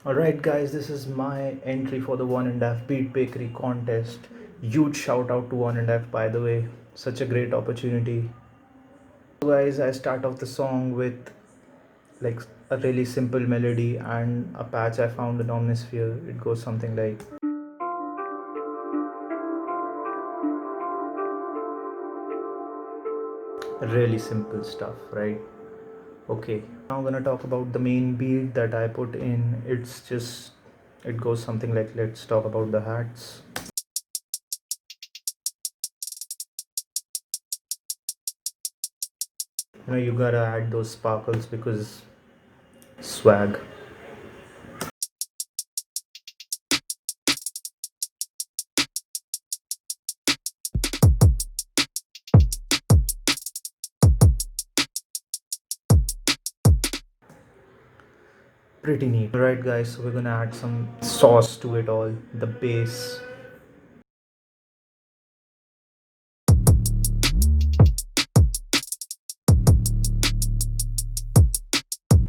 Alright guys, this is my entry for the Wanandaf Beat Bakery contest. Huge shout out to Wanandaf, by the way. Such a great opportunity. So guys, I start off the song with like a really simple melody and a patch I found in Omnisphere. It goes something like really simple stuff, right? Okay, now I'm gonna talk about the main beat that I put in. It goes something like, let's talk about the hats. You gotta add those sparkles because swag. Pretty neat. Alright guys, so we're gonna add some sauce to it all. The base.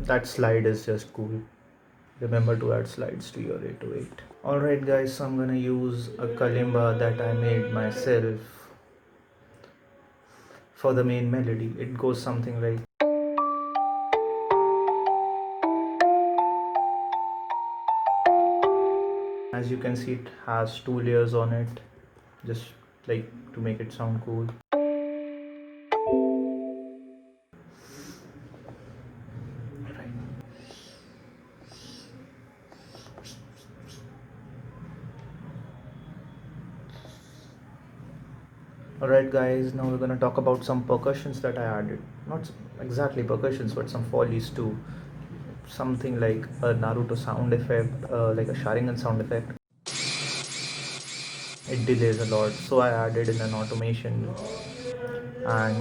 That slide is just cool. Remember to add slides to your 808. Alright guys, so I'm gonna use a kalimba that I made myself for the main melody. It goes something like, as you can see, it has two layers on it, just like to make it sound cool. Alright guys, now we're gonna talk about some percussions that I added. Not exactly percussions, but some follies too. Something like a Naruto sound effect, like a Sharingan sound effect. It delays a lot, so I added in an automation, and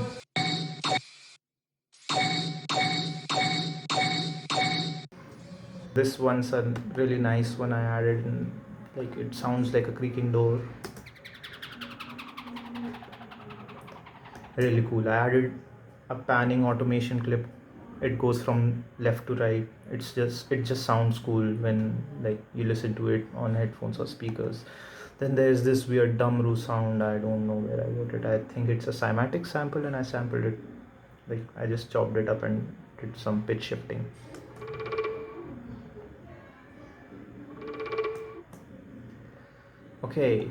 this one's a really nice one I added in, like it sounds like a creaking door. Really cool. I added a panning automation clip. It goes from left to right. It just sounds cool when like you listen to it on headphones or speakers. Then there's this weird Dumru sound. I don't know where I got it. I think it's a cymatic sample, and I sampled it. Like I just chopped it up and did some pitch shifting. Okay,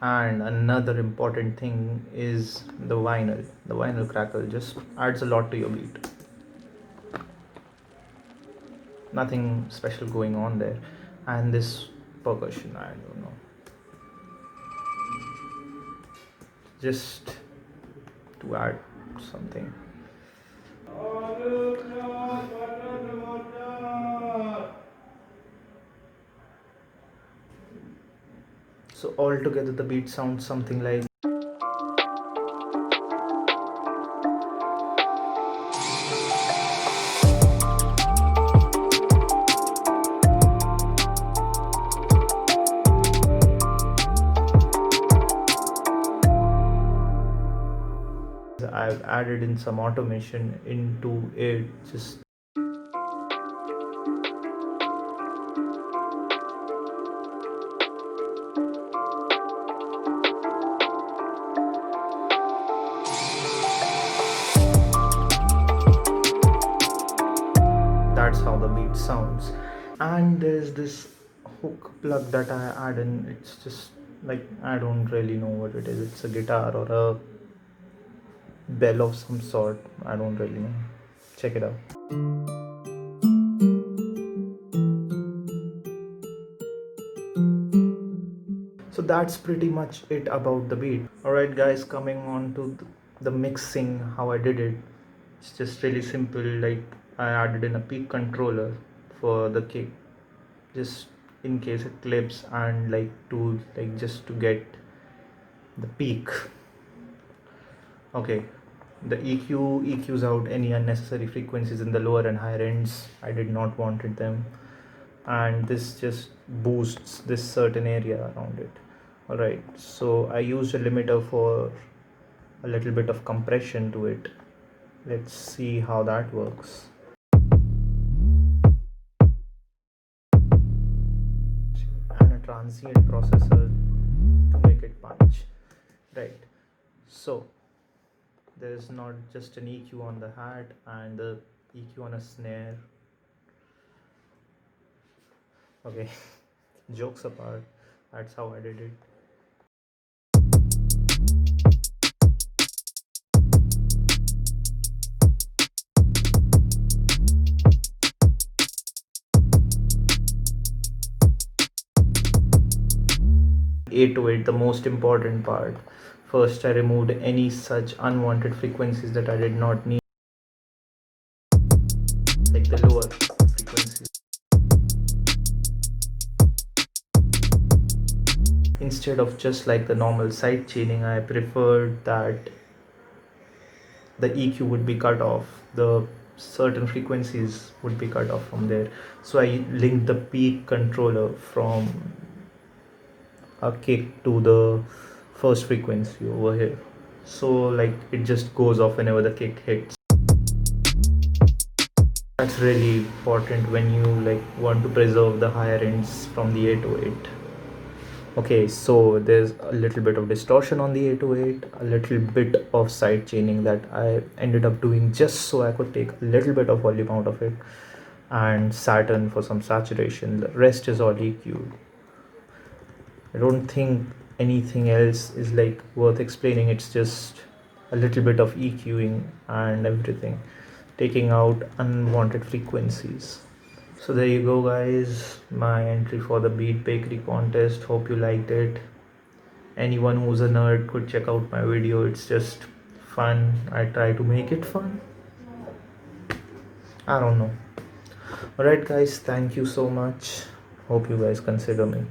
and another important thing is the vinyl. The vinyl crackle just adds a lot to your beat. Nothing special going on there. And this percussion, I don't know. Just to add something. So altogether the beat sounds something like, I've added in some automation into it. Just that's how the beat sounds. And there's this hook plug that I add in. It's just like, I don't really know what it is. It's a guitar or a bell of some sort. I don't really know. Check it out. So that's pretty much it about the beat. Alright guys, coming on to the mixing, how I did it. It's just really simple. Like I added in a peak controller for the kick, just in case it clips, and like just to get the peak. Okay, the EQs out any unnecessary frequencies in the lower and higher ends. I did not wanted them, and this just boosts this certain area around it. Alright, so I used a limiter for a little bit of compression to it. Let's see how that works. transient processor to make it punch, right? So there is not just an EQ on the hat and the EQ on a snare. Okay, jokes apart, that's how I did it. A to 8, the most important part. First, I removed any such unwanted frequencies that I did not need, like the lower frequencies. Instead of just like the normal side chaining, I preferred that the EQ would be cut off, the certain frequencies would be cut off from there. So I linked the peak controller from a kick to the first frequency over here. So like it just goes off whenever the kick hits. That's really important when you like want to preserve the higher ends from the 808. Okay, so there's a little bit of distortion on the 808, a little bit of side chaining that I ended up doing just so I could take a little bit of volume out of it, and Saturn for some saturation. The rest is all EQ. I don't think anything else is like worth explaining. It's just a little bit of EQing and everything, taking out unwanted frequencies. So there you go guys, my entry for the Beat Bakery contest. Hope you liked it. Anyone who's a nerd could check out my video. It's just fun. I try to make it fun. I don't know. Alright guys, thank you so much. Hope you guys consider me.